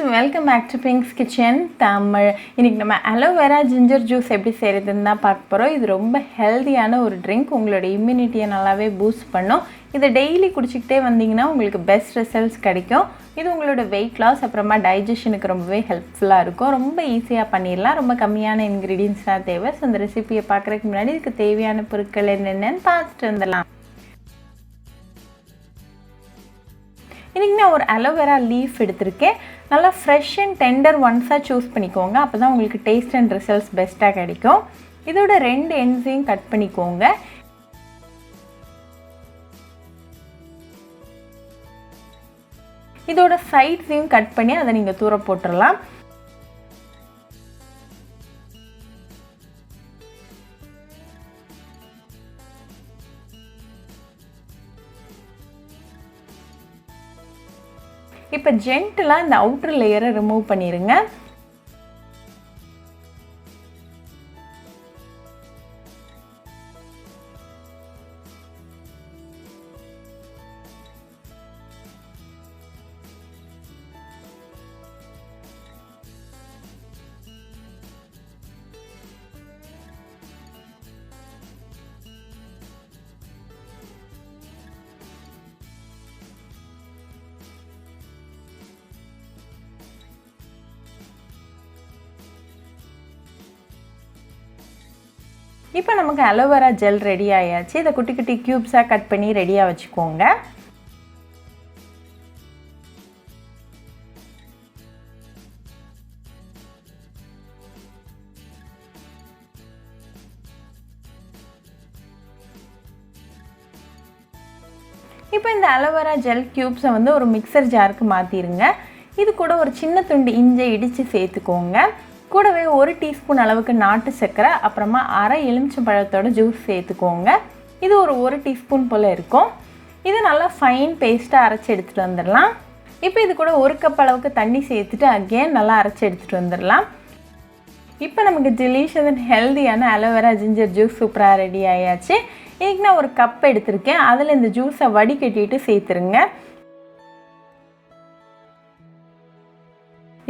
welcome back to Pink's Kitchen Tamil. இன்னைக்கு நம்ம aloe vera ginger juice எப்படி செய்யறதுன்னு தான் பார்க்க போறோம். இது ரொம்ப ஹெல்தியான ஒரு ட்ரிங்க். உங்களோட இம்யூனிட்டியை நல்லாவே பூஸ்ட் பண்ணும். இதை டெய்லி குடிச்சிக்கிட்டே வந்தீங்கன்னா உங்களுக்கு பெஸ்ட் ரிசல்ட்ஸ் கிடைக்கும். இது உங்களோட வெயிட் லாஸ் அப்புறமா டைஜஷனுக்கு ரொம்பவே ஹெல்ப்ஃபுல்லாக இருக்கும். ரொம்ப ஈஸியாக பண்ணிடலாம். ரொம்ப கம்மியான இன்க்ரீடியன்ஸ் தான் தேவை. ஸோ இந்த ரெசிபியை பார்க்குறதுக்கு முன்னாடி இதுக்கு தேவையான பொருட்கள் என்னென்னு பார்த்துட்டு வந்துடலாம். இன்றைக்கி நான் ஒரு அலோவேரா லீஃப் எடுத்திருக்கேன். நல்லா ஃப்ரெஷ் அண்ட் டெண்டர் ஒன்ஸாக சூஸ் பண்ணிக்கோங்க. அப்போ தான் உங்களுக்கு டேஸ்ட் அண்ட் ரிசல்ட்ஸ் பெஸ்ட்டாக கிடைக்கும். இதோட 2 எண்ட்ஸையும் கட் பண்ணிக்கோங்க. இதோட சைட்ஸையும் கட் பண்ணி அதை நீங்கள் தூர போட்டுடலாம். இப்போ ஜென்டலாக இந்த அவுட்டர் லேயரை ரிமூவ் பண்ணிடுங்க. இப்போ நமக்கு அலோவேரா ஜெல் ரெடி ஆயாச்சு. இதை குட்டி குட்டி க்யூப்ஸாக கட் பண்ணி ரெடியாக வச்சுக்கோங்க. இப்போ இந்த அலோவேரா ஜெல் க்யூப்ஸை வந்து ஒரு மிக்சர் ஜாருக்கு மாற்றிடுங்க. இது கூட ஒரு சின்ன துண்டு இஞ்சி இடித்து சேர்த்துக்கோங்க. கூடவே 1 டீஸ்பூன் அளவுக்கு நாட்டு சர்க்கரை, அப்புறமா அரை எலுமிச்சம்பழத்தோட ஜூஸ் சேர்த்துக்கோங்க. இது ஒரு 1 டீஸ்பூன் போல் இருக்கும். இது நல்லா ஃபைன் பேஸ்ட்டாக அரைச்சி எடுத்துகிட்டு வந்துடலாம். இப்போ இது கூட 1 கப் அளவுக்கு தண்ணி சேர்த்துட்டு அகெயின் நல்லா அரைச்சி எடுத்துகிட்டு வந்துடலாம். இப்போ நமக்கு டெலிஷியஸ் அண்ட் ஹெல்தியான அலோவேரா ஜிஞ்சர் ஜூஸ் சூப்பராக ரெடி ஆயாச்சு. இன்றைக்கி நான் ஒரு கப் எடுத்திருக்கேன். அதில் இந்த ஜூஸை வடிகட்டிட்டு சேர்த்துருங்க.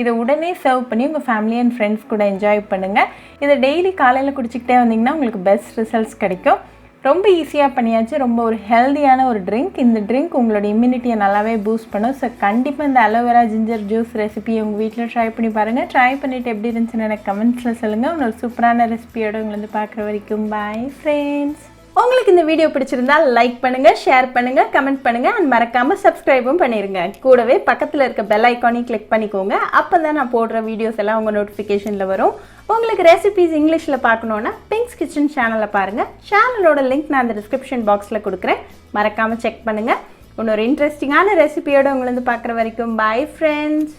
இதை உடனே சர்வ் பண்ணி உங்கள் ஃபேமிலி அண்ட் ஃப்ரெண்ட்ஸ் கூட என்ஜாய் பண்ணுங்கள். இதை டெய்லி காலையில் குடிச்சிக்கிட்டே வந்தீங்கன்னா உங்களுக்கு பெஸ்ட் ரிசல்ட்ஸ் கிடைக்கும். ரொம்ப ஈஸியாக பண்ணியாச்சு. ரொம்ப ஒரு ஹெல்தியான ஒரு ட்ரிங்க். இந்த ட்ரிங்க் உங்களோட இம்யூனிட்டியை நல்லாவே பூஸ்ட் பண்ணும். ஸோ கண்டிப்பாக இந்த அலோவேரா ஜிஞ்சர் ஜூஸ் ரெசிபியை உங்கள் வீட்டில் ட்ரை பண்ணி பாருங்கள். ட்ரை பண்ணிவிட்டு எப்படி இருந்துச்சுன்னு எனக்கு கமெண்ட்ஸில் சொல்லுங்கள். ஒரு சூப்பரான ரெசிபியோடு உங்களை வந்து பார்க்குற வரைக்கும் பாய் ஃப்ரெண்ட்ஸ். உங்களுக்கு இந்த வீடியோ பிடிச்சிருந்தா லைக் பண்ணுங்கள், ஷேர் பண்ணுங்கள், கமெண்ட் பண்ணுங்கள் அண்ட் மறக்காமல் சப்ஸ்கிரைபும் பண்ணிடுங்க. கூடவே பக்கத்தில் இருக்க பெல் ஐக்கானையும் கிளிக் பண்ணிக்கோங்க. அப்போ தான் நான் போடுற வீடியோஸ் எல்லாம் உங்கள் நோட்டிஃபிகேஷனில் வரும். உங்களுக்கு ரெசிபிஸ் இங்கிலீஷில் பார்க்கணுன்னா பிங்க்ஸ் கிச்சன் சேனலை பாருங்கள். சேனலோட லிங்க் நான் அந்த டிஸ்கிரிப்ஷன் பாக்ஸில் கொடுக்குறேன். மறக்காமல் செக் பண்ணுங்கள். இன்னொரு இன்ட்ரெஸ்டிங்கான ரெசிபியோடு உங்களை வந்து பார்க்குற வரைக்கும் பாய் ஃப்ரெண்ட்ஸ்.